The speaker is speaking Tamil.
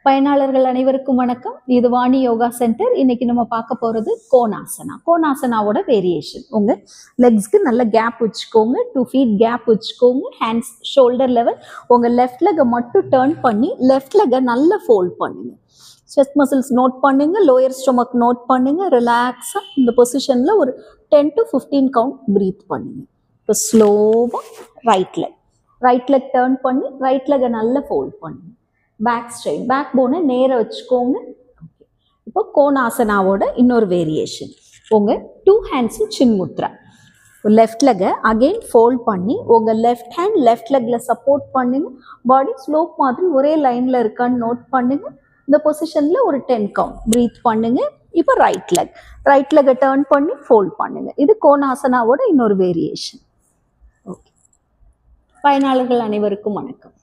பயனாளர்கள் அனைவருக்கும் வணக்கம். இது வாணி யோகா சென்டர். இன்னைக்கு நம்ம பார்க்க போறது கோணாசனா. கோணாசனாவோட வேரியேஷன். உங்க லெக்ஸ்க்கு நல்ல கேப் வச்சுக்கோங்க, 2 feet கேப் வச்சுக்கோங்க. Hands shoulder level. உங்க லெஃப்ட் லெக்கை மட்டும் டர்ன் பண்ணி லெஃப்ட் லெக்கை நல்லா ஃபோல்ட் பண்ணுங்க. செஸ்ட் மசில்ஸ் நோட் பண்ணுங்க, லோயர் ஸ்டொமக் நோட் பண்ணுங்க. ரிலாக்ஸா இந்த பொசிஷன்ல ஒரு 10 to 15 கவுண்ட் பிரீத் பண்ணுங்க. இப்போ ஸ்லோவா ரைட் லெக் டர்ன் பண்ணி ரைட் லெக்கை நல்லா ஃபோல்ட் பண்ணுங்க. பேக் ஸ்ட்ரைட், பேக் போனை நேர வச்சுக்கோங்க. இப்போ கோணாசனாவோட இன்னொரு வேரியேஷன். உங்க 2 ஹேண்ட்ஸும் சின்முத்ரா. லெஃப்ட் லெக்கை அகெயின் ஃபோல்ட் பண்ணி உங்க லெஃப்ட் ஹேண்ட் லெஃப்ட் லெக்ல சப்போர்ட் பண்ணுங்க. பாடி ஸ்லோப் மாதிரி ஒரே லைன்ல இருக்கான்னு நோட் பண்ணுங்க. இந்த பொசிஷன்ல ஒரு 10 கவுண்ட் பிரீத் பண்ணுங்க. இப்போ ரைட் லெக்கை டர்ன் பண்ணி ஃபோல்ட் பண்ணுங்க. இது கோணாசனாவோட இன்னொரு வேரியேஷன். ஓகே, பயனாளர்கள் அனைவருக்கும் வணக்கம்.